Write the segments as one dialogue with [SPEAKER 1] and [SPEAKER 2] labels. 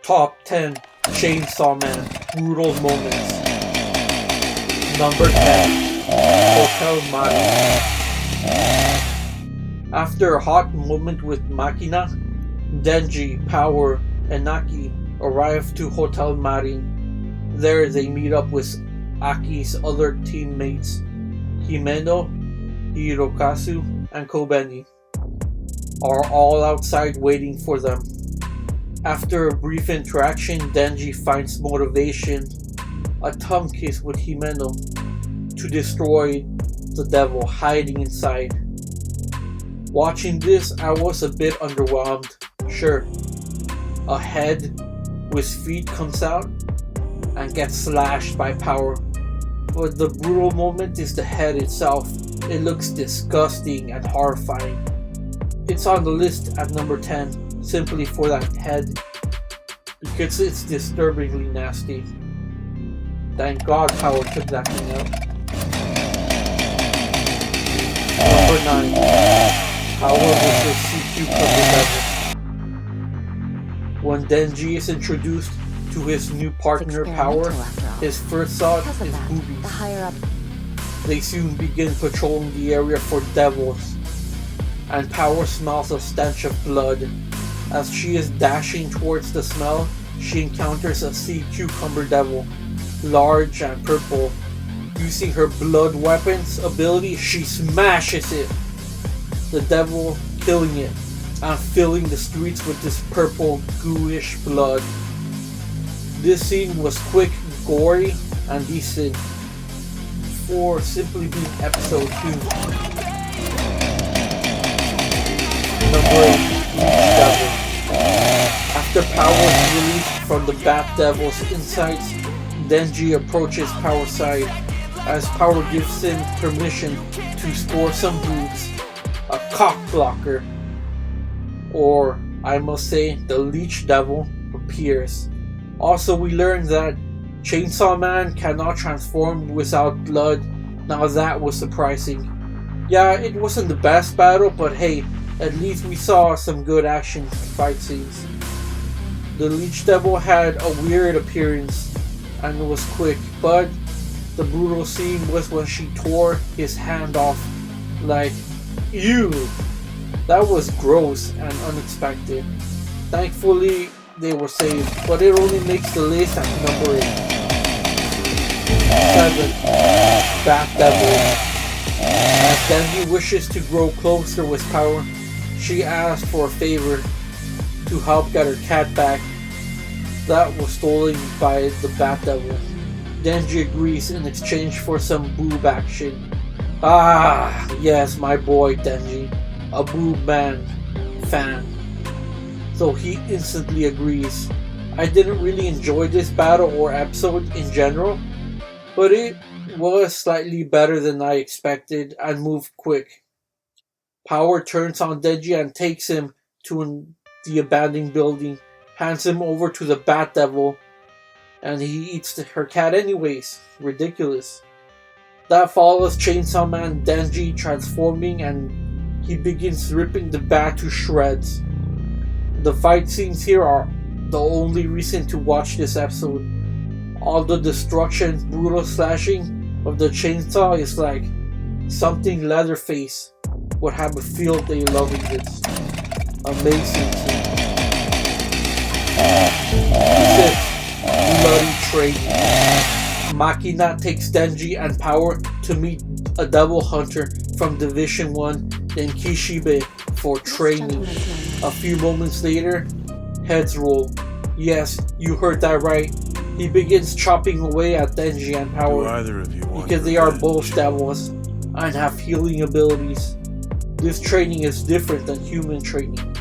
[SPEAKER 1] Top 10 Chainsaw Man Brutal Moments. Number 10. Hotel Mari. After a hot moment with Makina, Denji, Power, and Naki arrive to Hotel Mari. There they meet up with Aki's other teammates, Himeno, Hirokazu, and Kobeni, are all outside waiting for them. After a brief interaction, Denji finds motivation, a tongue kiss with Himeno, to destroy the devil hiding inside. Watching this, I was a bit underwhelmed. Sure, a head with feet comes out and gets slashed by Power, but the brutal moment is the head itself. It looks disgusting and horrifying. It's on the list at number 10 simply for that head, because it's disturbingly nasty. Thank God Power took that thing out. Number 9. Power vs. CQ Devil. When Denji is introduced to his new partner Power, his first thought is boobies. They soon begin patrolling the area for devils, and Power smells a stench of blood. As she is dashing towards the smell, she encounters a sea cucumber devil, large and purple. Using her blood weapons ability, she smashes it, the devil killing it, and filling the streets with this purple gooish blood. This scene was quick, gory, and decent for simply being episode 2. Number 8. Devil. After Power is released from the Bat Devil's insides, Denji approaches Power's side as Power gives him permission to score some boobs. A cock blocker, or I must say the Leech Devil, appears. Also, we learn that Chainsaw Man cannot transform without blood. Now that was surprising. Yeah, it wasn't the best battle, but hey, at least we saw some good action fight scenes. The Leech Devil had a weird appearance and was quick, but the brutal scene was when she tore his hand off. Like, ew! That was gross and unexpected. Thankfully, they were saved, but it only makes the list at number 8. 7. Bat Devil. As Denji wishes to grow closer with Power, she asked for a favor to help get her cat back that was stolen by the Bat Devil. Denji agrees in exchange for some boob action. Ah, yes, my boy Denji, a boob man fan. So he instantly agrees. I didn't really enjoy this battle or episode in general, but it was slightly better than I expected and moved quick. Power turns on Denji and takes him to the abandoned building, hands him over to the Bat Devil, and he eats her cat anyways. Ridiculous. That follows Chainsaw Man Denji transforming, and he begins ripping the bat to shreds. The fight scenes here are the only reason to watch this episode. All the destruction, brutal slashing of the chainsaw is like something Leatherface would have a field day loving this. Amazing scene. 6. Bloody training. Makina takes Denji and Power to meet a devil hunter from Division 1 in Kishibe for training. A few moments later, heads roll. Yes, you heard that right. He begins chopping away at Denji and Power because they are both devils and have healing abilities. This training is different than human training.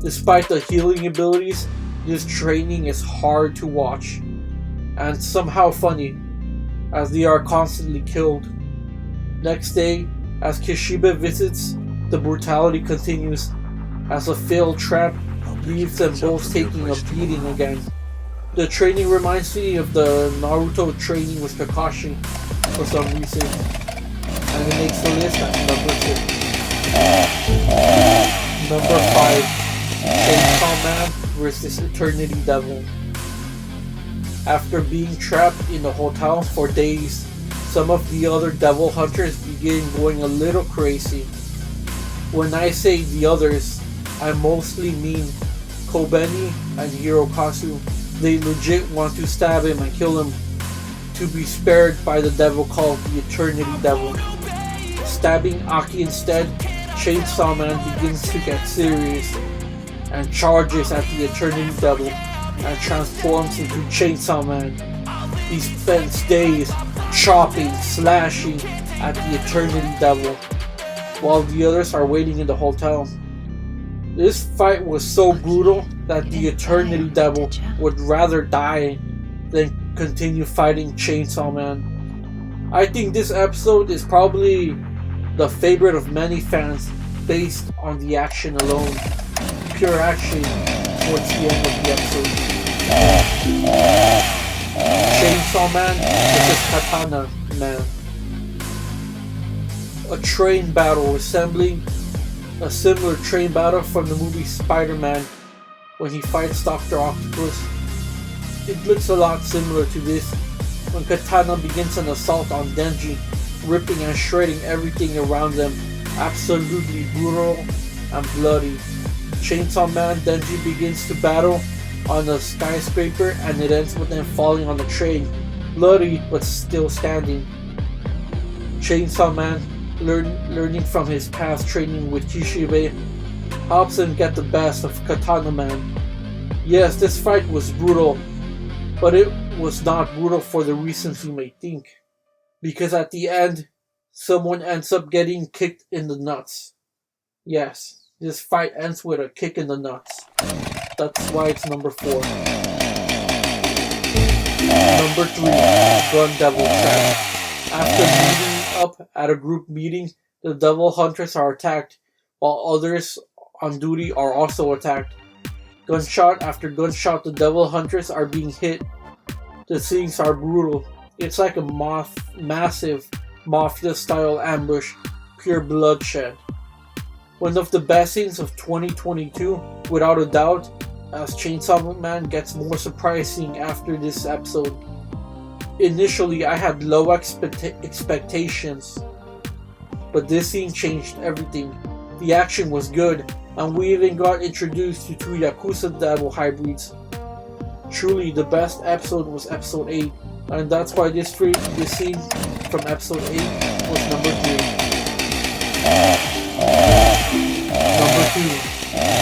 [SPEAKER 1] Despite the healing abilities, this training is hard to watch and somehow funny, as they are constantly killed. Next day, as Kishibe visits, the brutality continues as a failed trap leaves them both taking a beating again. The training reminds me of the Naruto training with Kakashi for some reason, and it makes the list at number 6. Number 5. Chainsaw Man vs. Eternity Devil. After being trapped in the hotel for days, some of the other devil hunters begin going a little crazy. When I say the others, I mostly mean Kobeni and Hirokazu. They legit want to stab him and kill him to be spared by the devil called the Eternity Devil. Stabbing Aki instead, Chainsaw Man begins to get serious and charges at the Eternity Devil and transforms into Chainsaw Man. He spends days chopping, slashing at the Eternity Devil while the others are waiting in the hotel. This fight was so brutal that the Eternity Devil would rather die than continue fighting Chainsaw Man. I think this episode is probably the favorite of many fans based on the action alone. Pure action towards the end of the episode. Chainsaw Man versus Katana Man. A train battle resembling a similar train battle from the movie Spider-Man when he fights Dr. Octopus. It looks a lot similar to this when Katana begins an assault on Denji, ripping and shredding everything around them. Absolutely brutal and bloody. Chainsaw Man Denji begins to battle on a skyscraper and it ends with them falling on the train, bloody but still standing. Chainsaw Man, learning from his past training with Kishibe, helps him get the best of Katana Man. Yes, this fight was brutal, but it was not brutal for the reasons you may think. Because at the end, someone ends up getting kicked in the nuts. Yes, this fight ends with a kick in the nuts. That's why it's number 4. Number 3, Gun Devil Trap. After meeting up at a group meeting, the Devil Hunters are attacked, while others on duty are also attacked. Gunshot after gunshot, the Devil Hunters are being hit. The scenes are brutal. It's like a massive Mafia-style ambush, pure bloodshed. One of the best scenes of 2022, without a doubt, as Chainsaw Man gets more surprising after this episode. Initially, I had low expectations, but this scene changed everything. The action was good, and we even got introduced to 2 Yakuza Devil hybrids. Truly, the best episode was episode 8, and that's why this scene from episode 8 was number 3. Number 2,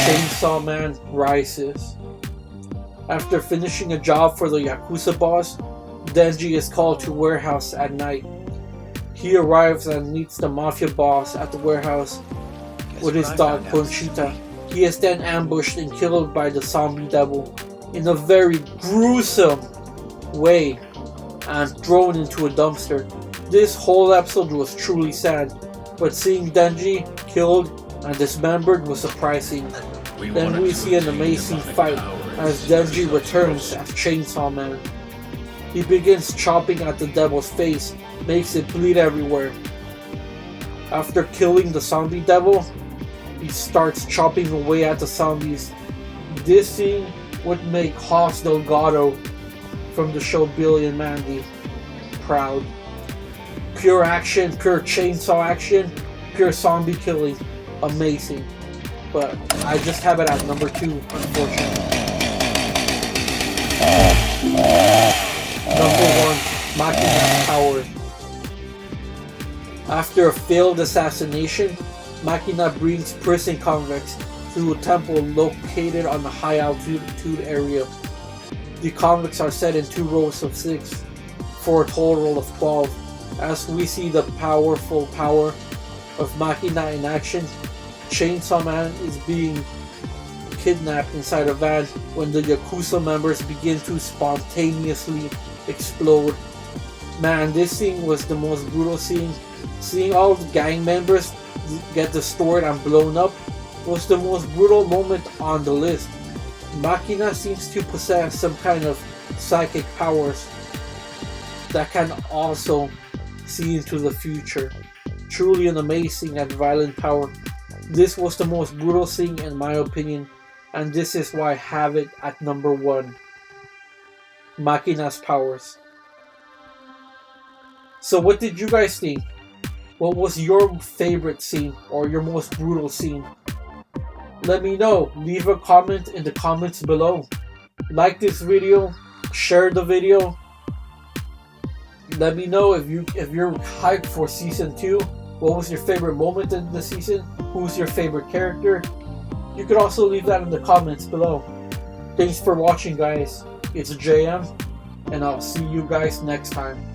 [SPEAKER 1] Chainsaw Man Rises. After finishing a job for the Yakuza boss, Denji is called to warehouse at night. He arrives and meets the mafia boss at the warehouse with his dog Conchita. He is then ambushed and killed by the zombie devil in a very gruesome way and thrown into a dumpster. This whole episode was truly sad, but seeing Denji killed and dismembered was surprising. Then we see an amazing fight as Denji returns as Chainsaw Man. He begins chopping at the devil's face, makes it bleed everywhere. After killing the zombie devil, he starts chopping away at the zombies. This scene would make Hoss Delgado from the show Billy and Mandy proud. Pure action, pure chainsaw action, pure zombie killing. Amazing. But I just have it at number 2, unfortunately. Number 1, Makina's Power. After a failed assassination, Makina brings prison convicts to a temple located on a high altitude area. The convicts are set in 2 rows of 6 for a total of 12. As we see the powerful power of Makina in action, Chainsaw Man is being kidnapped inside a van when the Yakuza members begin to spontaneously explode. Man, this scene was the most brutal scene. Seeing all the gang members get destroyed and blown up was the most brutal moment on the list. Makina seems to possess some kind of psychic powers that can also see into the future. Truly an amazing and violent power. This was the most brutal scene in my opinion, and this is why I have it at number 1. Makina's powers. So what did you guys think? What was your favorite scene or your most brutal scene? Let me know. Leave a comment in the comments below. Like this video, share the video. Let me know if you're hyped for season 2. What was your favorite moment in the season? Who's your favorite character? You could also leave that in the comments below. Thanks for watching, guys. It's JM, and I'll see you guys next time.